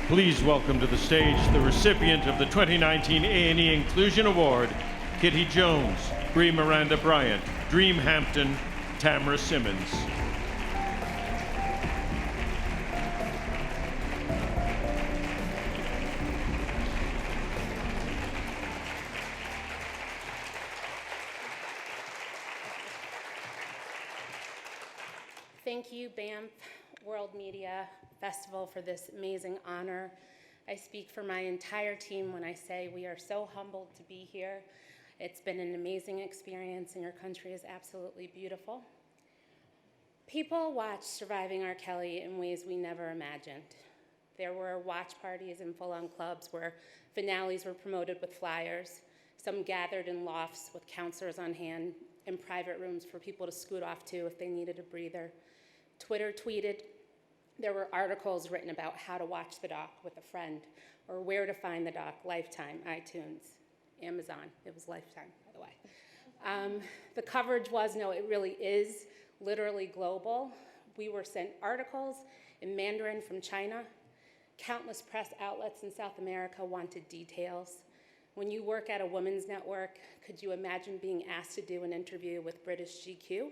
Please welcome to the stage the recipient of the 2019 A&E Inclusion Award, Kitti Jones, Brie Miranda Bryant, Dream Hampton, Tamra Simmons. Thank you, Banff World Media Festival, for this amazing honor. I speak for my entire team when I say we are so humbled to be here. It's been an amazing experience, and your country is absolutely beautiful. People watched Surviving R. Kelly in ways we never imagined. There were watch parties and full-on clubs where finales were promoted with flyers. Some gathered in lofts with counselors on hand and private rooms for people to scoot off to if they needed a breather. Twitter tweeted. There were articles written about how to watch the doc with a friend or where to find the doc, Lifetime, iTunes, Amazon. It was Lifetime, by the way. The coverage was, no, it really is literally global. We were sent articles in Mandarin from China. Countless press outlets in South America wanted details. When you work at a women's network, could you imagine being asked to do an interview with British GQ?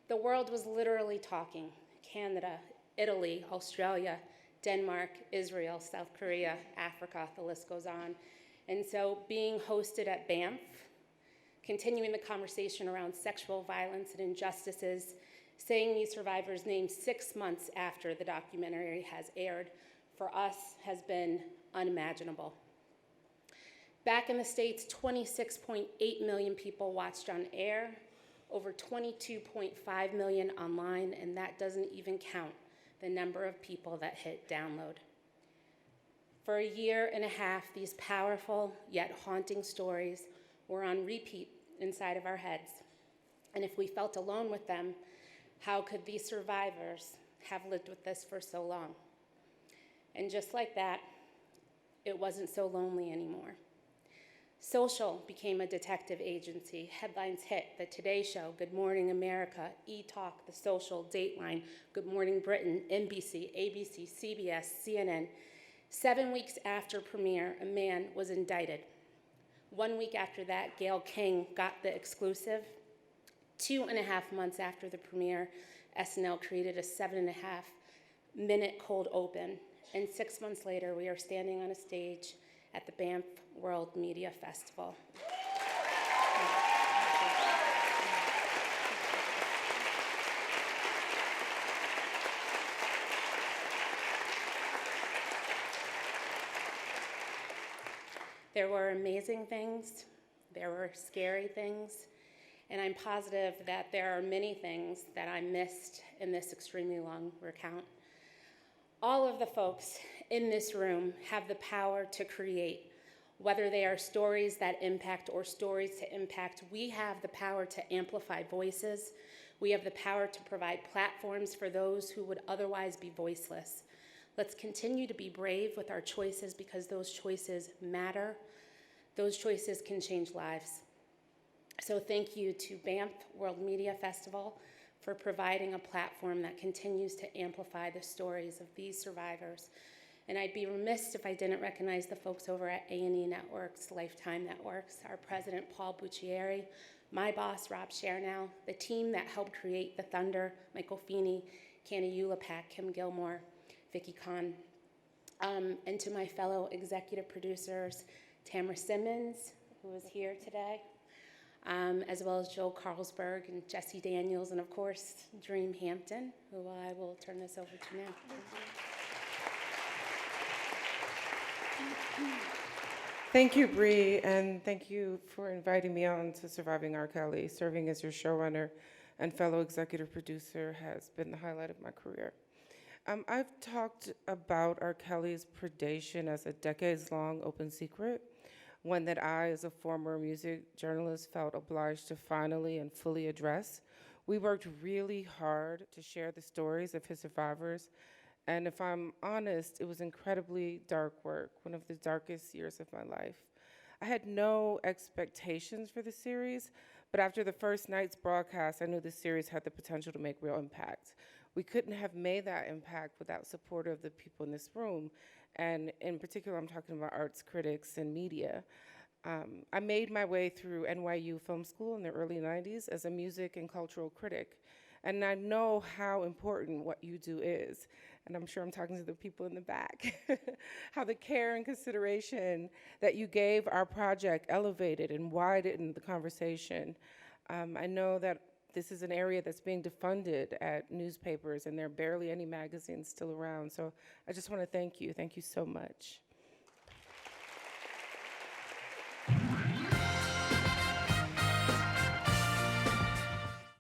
The world was literally talking. Canada, Italy, Australia, Denmark, Israel, South Korea, Africa, the list goes on. And so being hosted at Banff, continuing the conversation around sexual violence and injustices, saying these survivors' names 6 months after the documentary has aired, for us has been unimaginable. Back in the States, 26.8 million people watched on air, over 22.5 million online, and that doesn't even count the number of people that hit download. For a year and a half, these powerful yet haunting stories were on repeat inside of our heads. And if we felt alone with them, how could these survivors have lived with this for so long? And just like that, it wasn't so lonely anymore. Social became a detective agency. Headlines hit The Today Show, Good Morning America, E-Talk, The Social, Dateline, Good Morning Britain, NBC, ABC, CBS, CNN. 7 weeks after premiere, a man was indicted. 1 week after that, Gayle King got the exclusive. 2.5 months after the premiere, SNL created a 7.5-minute cold open. And 6 months later, we are standing on a stage at the Banff World Media Festival. There were amazing things, there were scary things, and I'm positive that there are many things that I missed in this extremely long recount. All of the folks in this room have the power to create, whether they are stories that impact or stories to impact. We have the power to amplify voices. We have the power to provide platforms for those who would otherwise be voiceless. Let's continue to be brave with our choices because those choices matter. Those choices can change lives. So thank you to Banff World Media Festival for providing a platform that continues to amplify the stories of these survivors. And I'd be remiss if I didn't recognize the folks over at A&E Networks, Lifetime Networks, our president, Paul Buccieri, my boss, Rob Chernow, the team that helped create The Thunder, Michael Feeney, Canny Ulepak, Kim Gilmore, Vicky Kahn, and to my fellow executive producers, Tamra Simmons, who is here today, as well as Joe Carlsberg and Jesse Daniels, and of course, Dream Hampton, who I will turn this over to now. Thank you, Brie, and thank you for inviting me on to Surviving R. Kelly. Serving as your showrunner and fellow executive producer has been the highlight of my career. I've talked about R. Kelly's predation as a decades-long open secret, one that I, as a former music journalist, felt obliged to finally and fully address. We worked really hard to share the stories of his survivors, and if I'm honest, it was incredibly dark work, one of the darkest years of my life. I had no expectations for the series, but after the first night's broadcast, I knew the series had the potential to make real impact. we couldn't have made that impact without support of the people in this room. And in particular, I'm talking about arts critics and media. I made my way through NYU Film School in the early 90s as a music and cultural critic. And I know how important what you do is. And I'm sure I'm talking to the people in the back. How the care and consideration that you gave our project elevated and widened the conversation. I know that this is an area that's being defunded at newspapers, and there are barely any magazines still around. So I just want to thank you. Thank you so much.